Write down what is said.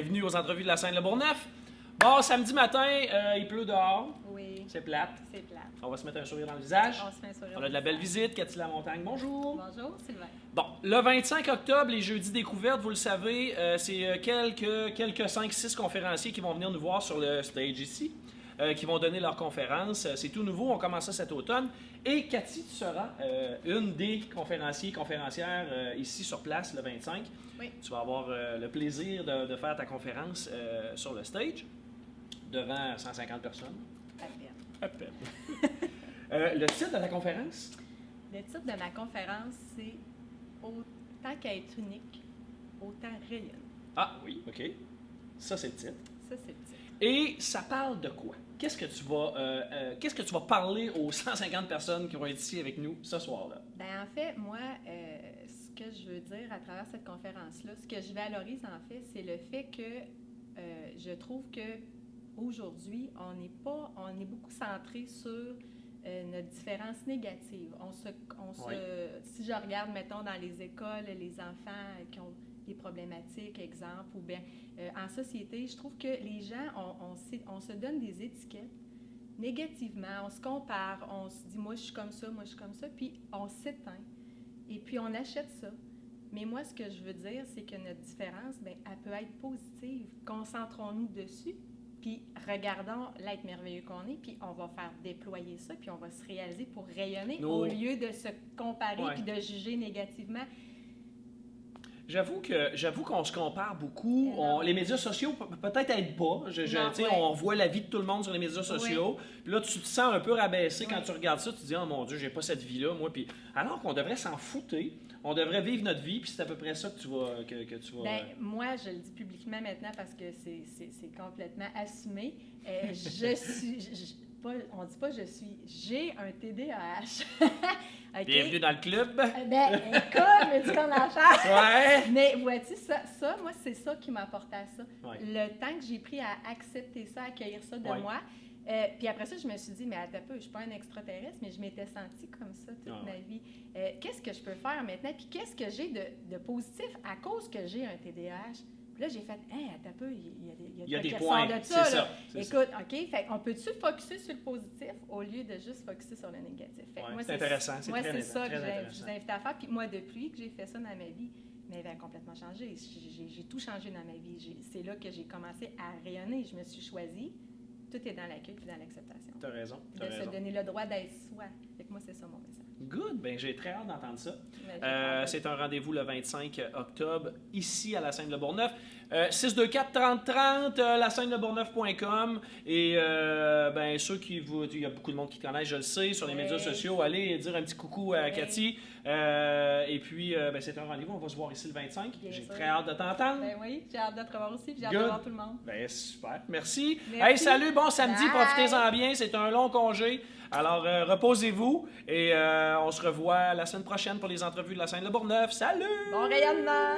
Bienvenue aux entrevues de la Seine-Le Bourgneuf. Bon, samedi matin, il pleut dehors. Oui. C'est plate. C'est plate. On va se mettre un sourire dans le visage. On se met un sourire. On a de la belle visite. Cathy Lamontagne, bonjour. Bonjour, Sylvain. Bon, le 25 octobre, les jeudis découvertes, vous le savez, c'est quelques 5-6 conférenciers qui vont venir nous voir sur le stage ici, qui vont donner leur conférence. C'est tout nouveau, on commence ça cet automne. Et Cathy, tu seras une des conférencières ici sur place le 25. Oui. Tu vas avoir le plaisir de faire ta conférence sur le stage devant 150 personnes. À peine. À peine. Le titre de ta conférence? Le titre de ma conférence, c'est « Autant qu'à être unique, autant rayonner Ah oui, OK. Ça, c'est le titre. ». Ça, c'est le titre. Et ça parle de quoi? Qu'est-ce que tu vas parler aux 150 personnes qui vont être ici avec nous ce soir-là? Ben, en fait, moi, ce que je veux dire à travers cette conférence-là, ce que je valorise, en fait, c'est le fait que je trouve que aujourd'hui, on est beaucoup centré sur notre différence négative. Oui. Si je regarde, mettons, dans les écoles, les enfants qui ont des problématiques, exemple, ou bien en société, je trouve que les gens, on se donne des étiquettes négativement, on se compare, on se dit « moi, je suis comme ça, moi, je suis comme ça », puis on s'éteint, et puis on achète ça. Mais moi, ce que je veux dire, c'est que notre différence, bien, elle peut être positive. Concentrons-nous dessus, puis regardons l'être merveilleux qu'on est, puis on va faire déployer ça, puis on va se réaliser pour rayonner au lieu de se comparer puis de juger négativement. J'avoue qu'on se compare beaucoup. Les médias sociaux peut-être aident pas. On voit la vie de tout le monde sur les médias sociaux. Puis là, tu te sens un peu rabaissé quand tu regardes ça. Tu te dis « Oh mon Dieu, j'ai pas cette vie-là, moi. » Puis alors qu'on devrait s'en foutre. On devrait vivre notre vie, puis c'est à peu près ça que tu vas... Bien, moi, je le dis publiquement maintenant parce que c'est complètement assumé. On dit pas j'ai un TDAH. Okay? Bienvenue dans le club. Ben, écoute, me dis qu'on en fasse. Ouais. Mais vois-tu, ça, moi, c'est ça qui m'a apporté à ça. Ouais. Le temps que j'ai pris à accepter ça, à accueillir ça de moi. Puis après ça, je me suis dit, mais attends un peu, je suis pas un extraterrestre, mais je m'étais sentie comme ça toute ma vie. Qu'est-ce que je peux faire maintenant? Puis qu'est-ce que j'ai de positif à cause que j'ai un TDAH? Puis là, j'ai fait, attends un peu, il y a des qui points, ressort de c'est ça. ça. Là. C'est Écoute, OK, fait on peut-tu focusser sur le positif au lieu de juste focusser sur le négatif? Fait que moi, c'est intéressant, c'est moi, très c'est ça que intéressant. je vous invite à faire. Puis moi, depuis que j'ai fait ça dans ma vie, ma vie a complètement changé. J'ai tout changé dans ma vie. C'est là que j'ai commencé à rayonner. Je me suis choisie. Tout est dans l'accueil et dans l'acceptation. Tu as raison. De se donner le droit d'être soi. Fait que moi, c'est ça mon message. Good. Bien, j'ai très hâte d'entendre ça. C'est C'est un rendez-vous le 25 octobre, ici à la Seine-Le Bourgneuf. 624-3030, laseigneleBourgneuf.com. Et ben, il y a beaucoup de monde qui te connaissent, je le sais, sur les médias sociaux. Allez dire un petit coucou à Cathy. Et puis, ben, c'est un rendez-vous. On va se voir ici le 25. J'ai très hâte de t'entendre. Ben oui, j'ai hâte de te revoir aussi. J'ai hâte de voir tout le monde. Ben, super. Merci. Merci. Hey, salut, bon samedi. Bye. Profitez-en bien. C'est un long congé. Alors, reposez-vous. Et on se revoit la semaine prochaine pour les entrevues de la Seine-Le Bourgneuf. Salut! Bon rayonnement!